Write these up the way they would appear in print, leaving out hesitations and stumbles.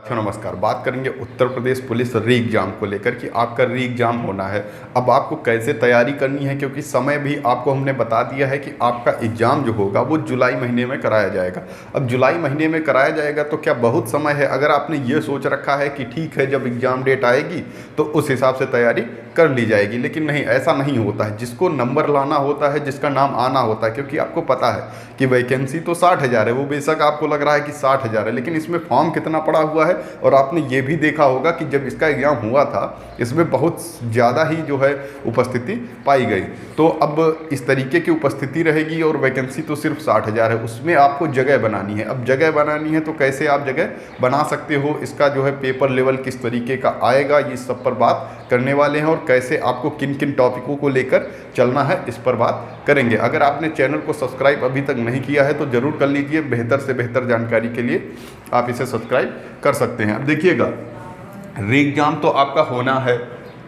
नमस्कार। बात करेंगे उत्तर प्रदेश पुलिस री एग्ज़ाम को लेकर कि आपका री एग्ज़ाम होना है। अब आपको कैसे तैयारी करनी है, क्योंकि समय भी आपको हमने बता दिया है कि आपका एग्ज़ाम जो होगा वो जुलाई महीने में कराया जाएगा। अब जुलाई महीने में कराया जाएगा तो क्या बहुत समय है? अगर आपने ये सोच रखा है कि ठीक है जब एग्ज़ाम डेट आएगी तो उस हिसाब से तैयारी कर ली जाएगी, लेकिन नहीं, ऐसा नहीं होता है। जिसको नंबर लाना होता है, जिसका नाम आना होता है, क्योंकि आपको पता है कि वैकेंसी तो 60,000 है, वो बेशक आपको लग रहा है कि 60,000 है, लेकिन इसमें फॉर्म कितना पड़ा हुआ है। और आपने ये भी देखा होगा कि जब इसका एग्ज़ाम हुआ था इसमें बहुत ज़्यादा ही जो है उपस्थिति पाई गई। तो अब इस तरीके की उपस्थिति रहेगी और वैकेंसी तो सिर्फ 60,000 है, उसमें आपको जगह बनानी है। अब जगह बनानी है तो कैसे आप जगह बना सकते हो, इसका जो है पेपर लेवल किस तरीके का आएगा, ये सब पर बात करने वाले हैं। और कैसे आपको किन किन टॉपिकों को लेकर चलना है इस पर बात करेंगे। अगर आपने चैनल को सब्सक्राइब अभी तक नहीं किया है तो ज़रूर कर लीजिए। बेहतर से बेहतर जानकारी के लिए आप इसे सब्सक्राइब कर सकते हैं। अब देखिएगा, री एग्ज़ाम तो आपका होना है।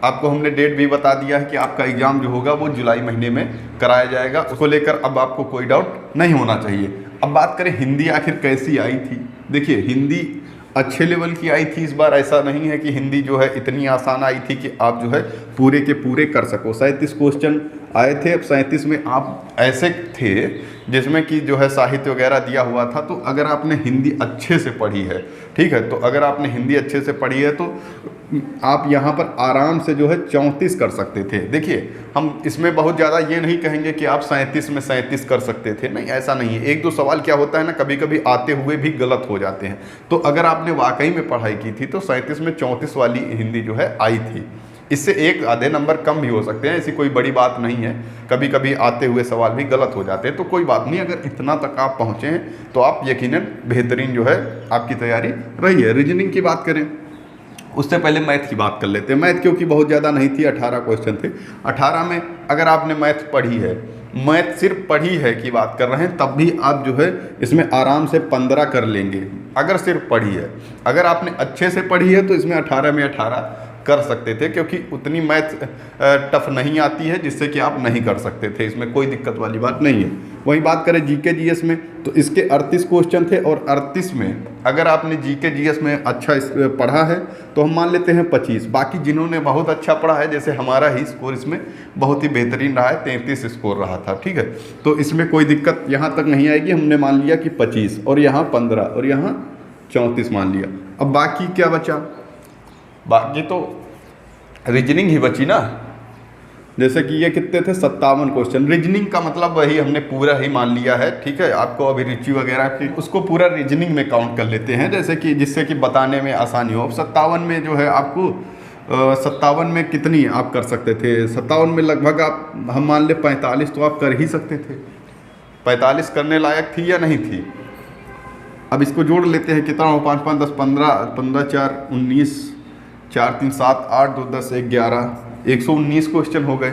आपको हमने डेट भी बता दिया है कि आपका एग्ज़ाम जो होगा वो जुलाई महीने में कराया जाएगा। उसको लेकर अब आपको कोई डाउट नहीं होना चाहिए। अब बात करें हिंदी आखिर कैसी आई थी। देखिए, हिंदी अच्छे लेवल की आई थी। इस बार ऐसा नहीं है कि हिंदी जो है इतनी आसान आई थी कि आप जो है पूरे के पूरे कर सको। 37 क्वेश्चन आए थे। अब 37 में आप ऐसे थे जिसमें कि जो है साहित्य वगैरह दिया हुआ था। तो अगर आपने हिंदी अच्छे से पढ़ी है, ठीक है, तो अगर आपने हिंदी अच्छे से पढ़ी है तो आप यहाँ पर आराम से जो है 34 कर सकते थे। देखिए, हम इसमें बहुत ज़्यादा ये नहीं कहेंगे कि आप 37 में 37 कर सकते थे, नहीं, ऐसा नहीं है। एक दो सवाल क्या होता है ना, कभी कभी आते हुए भी गलत हो जाते हैं। तो अगर आपने वाकई में पढ़ाई की थी तो 37 में 34 वाली हिंदी जो है आई थी। इससे एक आधे नंबर कम भी हो सकते हैं, ऐसी कोई बड़ी बात नहीं है। कभी कभी आते हुए सवाल भी गलत हो जाते हैं, तो कोई बात नहीं। अगर इतना तक आप पहुँचे हैं तो आप यकीनन बेहतरीन जो है आपकी तैयारी रही है। रीजनिंग की बात करें, उससे पहले मैथ की बात कर लेते हैं। मैथ क्योंकि बहुत ज़्यादा नहीं थी, 18 क्वेश्चन थे। 18 में अगर आपने मैथ पढ़ी है, मैथ सिर्फ पढ़ी है की बात कर रहे हैं, तब भी आप जो है इसमें आराम से 15 कर लेंगे, अगर सिर्फ पढ़ी है। अगर आपने अच्छे से पढ़ी है तो इसमें 18 में 18 कर सकते थे, क्योंकि उतनी मैथ टफ नहीं आती है जिससे कि आप नहीं कर सकते थे। इसमें कोई दिक्कत वाली बात नहीं है। वहीं बात करें जीके जीएस में, तो इसके 38 क्वेश्चन थे और 38 में अगर आपने जीके जीएस में अच्छा पढ़ा है तो हम मान लेते हैं 25। बाकी जिन्होंने बहुत अच्छा पढ़ा है, जैसे हमारा ही स्कोर इसमें बहुत ही बेहतरीन रहा है, 33 स्कोर रहा था, ठीक है, तो इसमें कोई दिक्कत यहाँ तक नहीं आएगी। हमने मान लिया कि 25 और यहाँ 15 और यहाँ 34 मान लिया। अब बाकी क्या बचा? बाकी तो रीजनिंग ही बची ना। जैसे कि ये कितने थे, 57 क्वेश्चन। रीजनिंग का मतलब वही हमने पूरा ही मान लिया है, ठीक है। आपको अभिरुचि वगैरह की उसको पूरा रीजनिंग में काउंट कर लेते हैं, जैसे कि जिससे कि बताने में आसानी हो। अब 57 में जो है आपको 57 में कितनी आप कर सकते थे? 57 में लगभग आप, हम मान ले 45 तो आप कर ही सकते थे। 45 करने लायक थी या नहीं थी? अब इसको जोड़ लेते हैं, कितना हो, 5 5 10 15, 15 4 19, 4 3 7 8 2 10 11, 119 क्वेश्चन हो गए।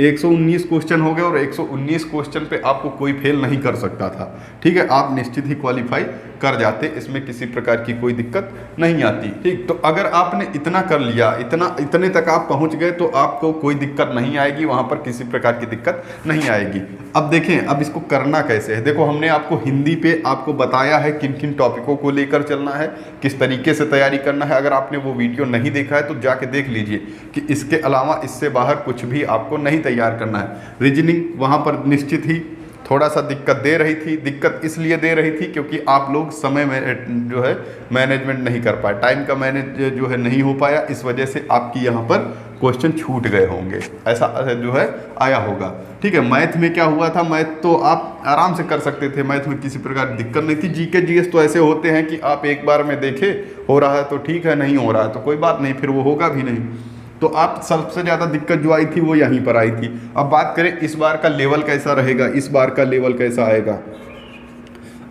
119 क्वेश्चन हो गए और 119 क्वेश्चन पे आपको कोई फेल नहीं कर सकता था, ठीक है। आप निश्चित ही क्वालिफाई कर जाते, इसमें किसी प्रकार की कोई दिक्कत नहीं आती, ठीक। तो अगर आपने इतना कर लिया, इतने तक आप पहुंच गए तो आपको कोई दिक्कत नहीं आएगी, वहां पर किसी प्रकार की दिक्कत नहीं आएगी। अब देखें, अब इसको करना कैसे है। देखो, हमने आपको हिंदी पे आपको बताया है किन किन टॉपिकों को लेकर चलना है, किस तरीके से तैयारी करना है। अगर आपने वो वीडियो नहीं देखा है तो जाके देख लीजिए कि इसके अलावा इससे बाहर कुछ भी आपको नहीं तैयार करना है। रीजनिंग वहाँ पर निश्चित ही थोड़ा सा दिक्कत दे रही थी। दिक्कत इसलिए दे रही थी क्योंकि आप लोग समय में जो है मैनेजमेंट नहीं कर पाए, टाइम का मैनेज जो है नहीं हो पाया, इस वजह से आपकी यहाँ पर क्वेश्चन छूट गए होंगे, ऐसा जो है आया होगा, ठीक है। मैथ में क्या हुआ था, मैथ तो आप आराम से कर सकते थे, मैथ में किसी प्रकार की दिक्कत नहीं थी। जीके जीएस तो ऐसे होते हैं कि आप एक बार में देखे, हो रहा है तो ठीक है, नहीं हो रहा है तो कोई बात नहीं, फिर वो होगा भी नहीं। तो आप सबसे ज़्यादा दिक्कत जो आई थी वो यहीं पर आई थी। अब बात करें इस बार का लेवल कैसा रहेगा, इस बार का लेवल कैसा आएगा।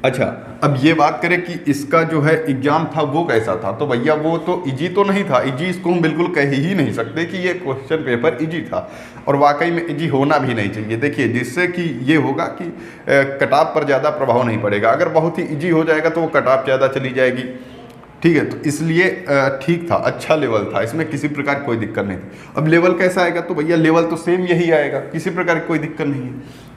अच्छा, अब ये बात करें कि इसका जो है एग्जाम था वो कैसा था, तो भैया वो तो इजी तो नहीं था। इजी इसको हम बिल्कुल कह ही नहीं सकते कि ये क्वेश्चन पेपर इजी था, और वाकई में इजी होना भी नहीं चाहिए। देखिए, जिससे कि ये होगा कि कटाप पर ज़्यादा प्रभाव नहीं पड़ेगा। अगर बहुत ही इजी हो जाएगा तो वो कटाप ज़्यादा चली जाएगी, ठीक है। तो इसलिए ठीक था, अच्छा लेवल था, इसमें किसी प्रकार की कोई दिक्कत नहीं थी। अब लेवल कैसा आएगा, तो भैया लेवल तो सेम यही आएगा, किसी प्रकार की कोई दिक्कत नहीं है।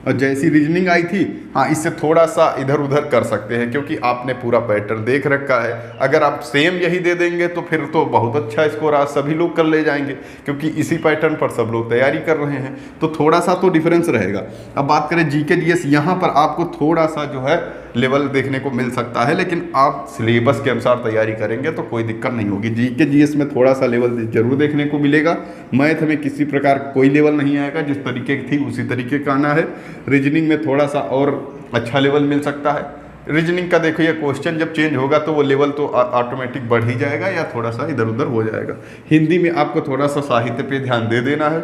और जैसी रीजनिंग आई थी, हाँ इससे थोड़ा सा इधर उधर कर सकते हैं क्योंकि आपने पूरा पैटर्न देख रखा है। अगर आप सेम यही दे देंगे तो फिर तो बहुत अच्छा स्कोर आज सभी लोग कर ले जाएंगे, क्योंकि इसी पैटर्न पर सब लोग तैयारी कर रहे हैं, तो थोड़ा सा तो डिफरेंस रहेगा। अब बात करें जीके जीएस, यहाँ पर आपको थोड़ा सा जो है लेवल देखने को मिल सकता है, लेकिन आप सिलेबस के अनुसार तैयारी करेंगे तो कोई दिक्कत नहीं होगी। जीके जीएस में थोड़ा सा लेवल जरूर देखने को मिलेगा। मैथ में किसी प्रकार कोई लेवल नहीं आएगा, जिस तरीके की थी उसी तरीके का आना है। रीजनिंग में थोड़ा सा और अच्छा लेवल मिल सकता है। रीजनिंग का देखो, ये क्वेश्चन जब चेंज होगा तो वो लेवल तो ऑटोमेटिक बढ़ ही जाएगा या थोड़ा सा इधर उधर हो जाएगा। हिंदी में आपको थोड़ा सा साहित्य पे ध्यान दे देना है,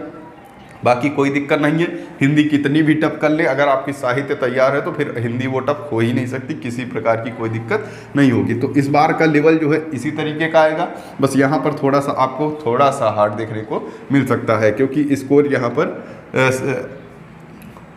बाकी कोई दिक्कत नहीं है। हिंदी कितनी भी टफ कर ले, अगर आपकी साहित्य तैयार है तो फिर हिंदी वो टफ हो ही नहीं सकती, किसी प्रकार की कोई दिक्कत नहीं होगी। तो इस बार का लेवल जो है इसी तरीके का आएगा, बस यहाँ पर थोड़ा सा आपको थोड़ा सा हार्ड देखने को मिल सकता है, क्योंकि स्कोर यहाँ पर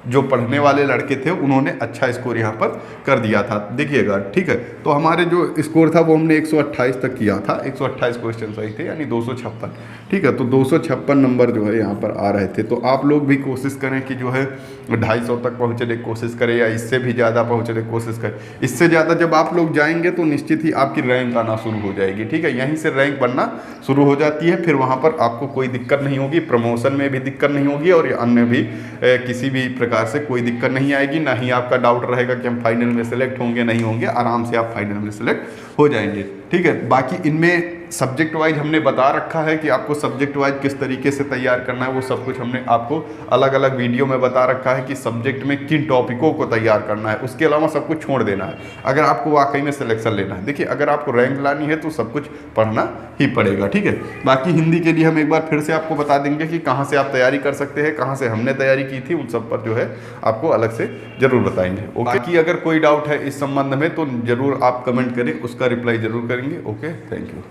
जो पढ़ने वाले लड़के थे उन्होंने अच्छा स्कोर यहाँ पर कर दिया था, देखिएगा, ठीक है। तो हमारे जो स्कोर था वो हमने 128 तक किया था, 128 क्वेश्चन सही थे, यानी 256, ठीक है। तो 256 नंबर जो है यहाँ पर आ रहे थे। तो आप लोग भी कोशिश करें कि जो है 250 तक पहुँचने की कोशिश करें या इससे भी ज़्यादा पहुँचने की कोशिश करें। इससे ज़्यादा जब आप लोग जाएंगे तो निश्चित ही आपकी रैंक आना शुरू हो जाएगी, ठीक है। यहीं से रैंक बनना शुरू हो जाती है, फिर वहाँ पर आपको कोई दिक्कत नहीं होगी, प्रमोशन में भी दिक्कत नहीं होगी और अन्य भी किसी भी प्रकार से कोई दिक्कत नहीं आएगी। ना ही आपका डाउट रहेगा कि हम फाइनल में सेलेक्ट होंगे, नहीं होंगे, आराम से आप फाइनल में सेलेक्ट हो जाएंगे, ठीक है। बाकी इनमें सब्जेक्ट वाइज हमने बता रखा है कि आपको सब्जेक्ट वाइज किस तरीके से तैयार करना है, वो सब कुछ हमने आपको अलग अलग वीडियो में बता रखा है कि सब्जेक्ट में किन टॉपिकों को तैयार करना है। उसके अलावा सब कुछ छोड़ देना है अगर आपको वाकई में सिलेक्शन लेना है। देखिए, अगर आपको रैंक लानी है तो सब कुछ पढ़ना ही पड़ेगा, ठीक है। बाकी हिंदी के लिए हम एक बार फिर से आपको बता देंगे कि कहाँ से आप तैयारी कर सकते हैं, कहाँ से हमने तैयारी की थी, उन सब पर जो है आपको अलग से जरूर बताएंगे। ओके, बाकी अगर कोई डाउट है इस संबंध में तो जरूर आप कमेंट करें, उसका रिप्लाई जरूर करेंगे। Okay, thank you.